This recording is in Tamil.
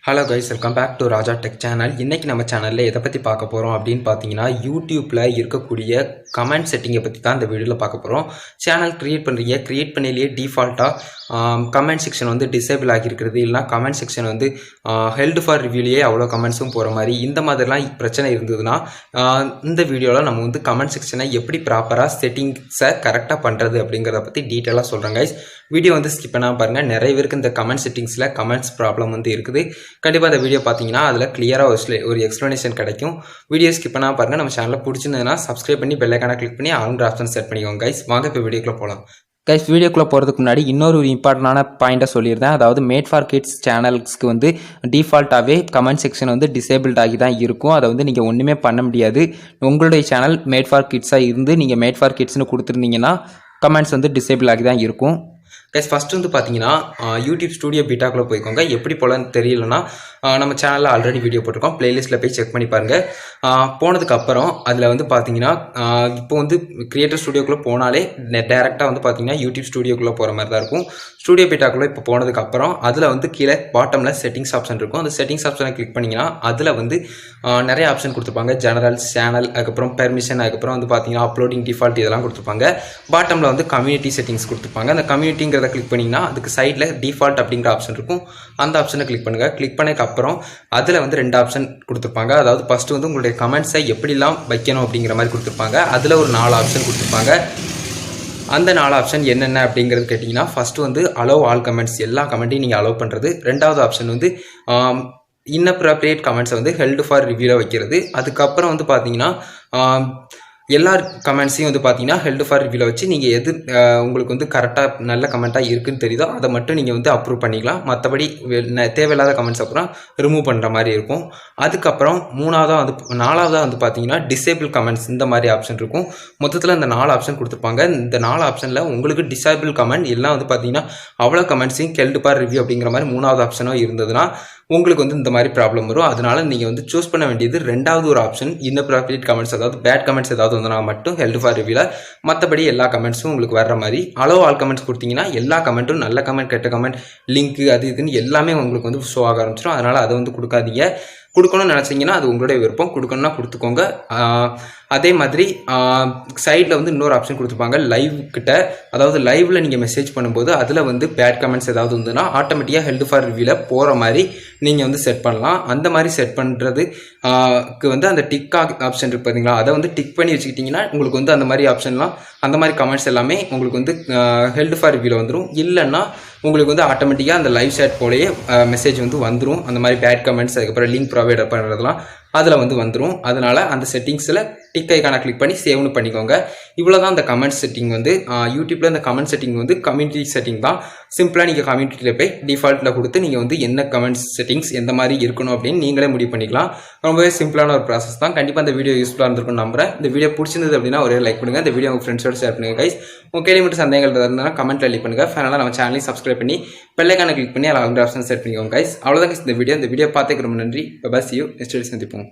Hello guys, welcome back to Raja tech channel. இன்றைக்கி நம்ம சேனலில் எதை பற்றி பார்க்க போகிறோம் அப்படின்னு பார்த்தீங்கன்னா, யூடியூப்பில் இருக்கக்கூடிய கமெண்ட் செட்டிங்கை பற்றி தான் இந்த வீடியோவில் பார்க்க போகிறோம். சேனல் க்ரியேட் பண்ணுறீங்க, க்ரியேட் பண்ணிலேயே டிஃபால்ட்டாக கமெண்ட் செக்ஷன் வந்து டிசேபிள் ஆகியிருக்கிறது, இல்லைனா கமெண்ட் செக்ஷன் வந்து ஹெல்டு ஃபார் ரிவ்யூலேயே அவ்வளோ கமெண்ட்ஸும் போகிற மாதிரி இந்த மாதிரிலாம் பிரச்சனை இருந்ததுன்னா இந்த வீடியோவில் நம்ம வந்து கமெண்ட் செக்ஷனை எப்படி ப்ராப்பராக செட்டிங்ஸை கரெக்டாக பண்ணுறது அப்படிங்கிறத பற்றி டீட்டெயிலாக சொல்கிறேன் கைஸ். வீடியோ வந்து ஸ்கிப் பண்ணாமல் பாருங்கள். நிறைய பேருக்கு இந்த கமெண்ட் செட்டிங்ஸில் கமெண்ட்ஸ் ப்ராப்ளம் வந்து இருக்குது. கண்டிப்பாக அந்த வீடியோ பார்த்தீங்கன்னா அதில் கிளியராக ஒரு எக்ஸ்ப்ளனேஷன் கிடைக்கும். வீடியோ ஸ்கிப் பண்ணாமல் பாருங்கள். நம்ம சேனலில் பிடிச்சிருந்ததுன்னா சப்ஸ்கிரைப் பண்ணி பெல் ஐகானை கிளிக் பண்ணி ஆல் ஆப்ஷன் செட் பண்ணிக்கோங்க கைஸ். வாங்க இப்போ வீடியோக்குள்ளே போகலாம். கைஸ், வீடியோக்குள்ளே போகிறதுக்கு முன்னாடி இன்னொரு இம்பார்ட்டண்டான பாயிண்ட்டை சொல்லியிருந்தேன். அதாவது மேட் ஃபார் கிட்ஸ் சேனல்ஸ்க்கு வந்து டிஃபால்ட்டாகவே கமெண்ட் செக்ஷன் வந்து டிசேபிள்ட் ஆகி தான் இருக்கும். அதை வந்து நீங்கள் ஒன்றுமே பண்ண முடியாது. உங்களுடைய சேனல் மேட் ஃபார் கிட்ஸாக இருந்து நீங்கள் மேட் ஃபார் கிட்ஸ்னு கொடுத்துருந்தீங்கன்னா கமெண்ட்ஸ் வந்து டிசேபிள் ஆகி தான் இருக்கும். கைஸ், ஃபஸ்ட்டு வந்து பார்த்தீங்கன்னா யூடியூப் ஸ்டூடியோ பீட்டாக்குள்ளே போய்க்கோங்க. எப்படி போலன்னு தெரியலன்னா நம்ம சேனலில் ஆல்ரெடி வீடியோ போட்டிருக்கோம், ப்ளேலிஸ்ட்டில் போய் செக் பண்ணி பாருங்கள். போனதுக்கப்புறம் அதில் வந்து பார்த்தீங்கன்னா இப்போ வந்து கிரியேட்டர் ஸ்டூடியோக்குள்ளே போனாலே டேரெக்டாக வந்து பார்த்தீங்கன்னா யூடியூப் ஸ்டூடியோக்குள்ளே போகிற மாதிரி தான் இருக்கும். ஸ்டூடியோ பீட்டாக்குள்ளே இப்போ போனதுக்கப்புறம் அதில் வந்து கீழே பாட்டமில் செட்டிங்ஸ் ஆப்ஷன் இருக்கும். அந்த செட்டிங்ஸ் ஆப்ஷனை கிளிக் பண்ணிங்கன்னா அதில் வந்து நிறைய ஆப்ஷன் கொடுத்துருப்பாங்க. ஜெனரல், சேனல், அதுக்கப்புறம் பெர்மிஷன், அதுக்கப்புறம் வந்து பார்த்தீங்கன்னா அப்லோடிங் டிஃபால்ட் இதெல்லாம் கொடுத்துருப்பாங்க. பாட்டமில் வந்து கம்யூனிட்டி செட்டிங்ஸ் கொடுத்துருப்பாங்க. அந்த கம்யூனிட்டிங்கிறத கிளிக் பண்ணிங்கன்னா அதுக்கு சைடில் டிஃபால்ட் அப்படிங்கிற ஆப்ஷன் இருக்கும். அந்த ஆப்ஷனை கிளிக் பண்ணுங்கள். கிளிக் பண்ணதுக்கப்புறம் அதில் வந்து 2 ஆப்ஷன் கொடுத்துருப்பாங்க. அதாவது ஃபஸ்ட்டு வந்து உங்களுடைய கமெண்ட்ஸை எப்படிலாம் வைக்கணும் அப்படிங்கிற மாதிரி கொடுத்துருப்பாங்க. அதில் ஒரு 4 ஆப்ஷன் கொடுத்துருப்பாங்க. அந்த 4 ஆப்ஷன் என்னென்ன அப்படிங்கிறது கேட்டிங்கன்னா, ஃபஸ்ட்டு வந்து அலோவ் ஆல் கமெண்ட்ஸ், எல்லா கமெண்ட்டையும் நீங்கள் அலோவ் பண்ணுறது. 2வது ஆப்ஷன் வந்து இன்அப்ராப்ரியேட் கமெண்ட்ஸை வந்து ஹெல்டு ஃபார் ரிவ்யூவில் வைக்கிறது. அதுக்கப்புறம் வந்து பார்த்தீங்கன்னா எல்லா கமெண்ட்ஸையும் வந்து பார்த்தீங்கன்னா ஹெல்டு ஃபார் ரிவ்யூவில் வச்சு நீங்கள் எது உங்களுக்கு வந்து கரெக்டாக நல்ல கமெண்ட்டாக இருக்குன்னு தெரியுதோ அதை மட்டும் நீங்கள் வந்து அப்ரூவ் பண்ணிக்கலாம். மற்றபடி தேவையில்லாத கமெண்ட்ஸ் அப்புறம் ரிமூவ் பண்ணுற மாதிரி இருக்கும். அதுக்கப்புறம் 4வதாக வந்து பார்த்தீங்கன்னா டிசேபிள் கமெண்ட்ஸ், இந்த மாதிரி ஆப்ஷன் இருக்கும். மொத்தத்தில் இந்த 4 ஆப்ஷன் கொடுத்துருப்பாங்க. இந்த 4 ஆப்ஷனில் உங்களுக்கு டிசேபிள் கமெண்ட் எல்லாம் வந்து பார்த்தீங்கன்னா அவ்வளோ கமெண்ட்ஸையும் ஹெல்டு ஃபார் ரிவ்யூ அப்படிங்கிற மாதிரி 3வது ஆப்ஷனோ இருந்ததுன்னா உங்களுக்கு வந்து இந்த மாதிரி ப்ராப்ளம் வரும். அதனால நீங்கள் வந்து சூஸ் பண்ண வேண்டியது 2வது ஒரு ஆப்ஷன், இன்அப்ராப்ரியேட் கமெண்ட்ஸ், அதாவது பேட் கமெண்ட்ஸ் ஏதாவது வந்தனா மட்டும் ஹெல்டு ஃபார் ரிவ்யூவில், மற்றபடி எல்லா கமெண்ட்ஸும் உங்களுக்கு வர்ற மாதிரி. அலோவ் ஆல் கமெண்ட்ஸ் கொடுத்தீங்கன்னா எல்லா கமெண்ட்டும், நல்ல கமெண்ட், கெட்ட கமெண்ட், லிங்க், அது இதுன்னு எல்லாமே உங்களுக்கு வந்து ஷோ ஆக ஆரம்பிச்சிடும். அதனால் அதை வந்து கொடுக்காதீங்க. கொடுக்கணும்னு நினச்சிங்கன்னா அது உங்களுடைய விருப்பம், கொடுக்கணும்னா கொடுத்துக்கோங்க. அதே மாதிரி சைடில் வந்து இன்னொரு ஆப்ஷன் கொடுத்துருப்பாங்க லைவ் கிட்ட. அதாவது லைவில் நீங்கள் மெசேஜ் பண்ணும்போது அதில் வந்து பேட் கமெண்ட்ஸ் ஏதாவது இருந்ததுன்னா ஆட்டோமேட்டிக்காக ஹெல்டு ஃபார் ரிவ்யூவில் போகிற மாதிரி நீங்கள் வந்து செட் பண்ணலாம். அந்த மாதிரி செட் பண்ணுறதுக்கு வந்து அந்த டிக் ஆப்ஷன் இருக்கு பார்த்தீங்களா, அதை வந்து டிக் பண்ணி வச்சுக்கிட்டிங்கன்னா உங்களுக்கு வந்து அந்த மாதிரி ஆப்ஷன்லாம், அந்த மாதிரி கமெண்ட்ஸ் எல்லாமே உங்களுக்கு வந்து ஹெல்டு ஃபார் ரிவ்யூவில் வந்துடும். இல்லைன்னா உங்களுக்கு வந்து ஆட்டோமேட்டிக்காக அந்த லைவ் சேட் போலேயே மெசேஜ் வந்து வந்துடும். அந்த மாதிரி பேட் கமெண்ட்ஸ், அதுக்கப்புறம் லிங்க் ப்ரொவைட் பண்ணுறதுலாம் அதில் வந்து வந்துடும். அதனால் அந்த செட்டிங்ஸில் டிக் ஐக்கான கிளிக் பண்ணி சேவ்னு பண்ணிக்கோங்க. இவ்வளோ தான் அந்த கமெண்ட் செட்டிங் வந்து யூடியூப்பில் இந்த கமெண்ட் செட்டிங் வந்து கம்யூனிட்டி செட்டிங் தான். சிம்பிளாக நீங்கள் கம்யூனிட்டியில் போய் டிஃபால்ட்டில் கொடுத்து நீங்கள் வந்து என்ன கமெண்ட் செட்டிங்ஸ் எந்த மாதிரி இருக்கணும் அப்படின்னு நீங்களே முடிவு பண்ணிக்கலாம். ரொம்பவே சிம்பிளான ஒரு ப்ராசஸ் தான். கண்டிப்பாக இந்த வீடியோ யூஸ்ஃபுல்லாக இருந்திருக்கும்னு நம்புறேன். இந்த வீடியோ பிடிச்சிருந்தது அப்படின்னா ஒரே லைக் பண்ணுங்கள். இந்த வீடியோ உங்கள் ஃப்ரெண்ட்ஸோட ஷேர் பண்ணுங்கள் கைஸ். உங்கள் கேள்வி மட்டும் சந்தேகங்கள் இருந்தால் கமெண்ட்டில் லீவ் பண்ணுங்கள். ஃபைனலாக நம்ம சேனலையும் சப்ஸ்கிரைப் பண்ணி பெல் ஐகானை கிளிக் பண்ணி அதில் ஆப்ஷன் செட் பண்ணிக்கோங்க கைஸ். அவ்வளோதான் கைஸ் இந்த வீடியோ பார்த்துக்கு ரொம்ப நன்றி. Bye, see you. Next video சந்திப்போம்.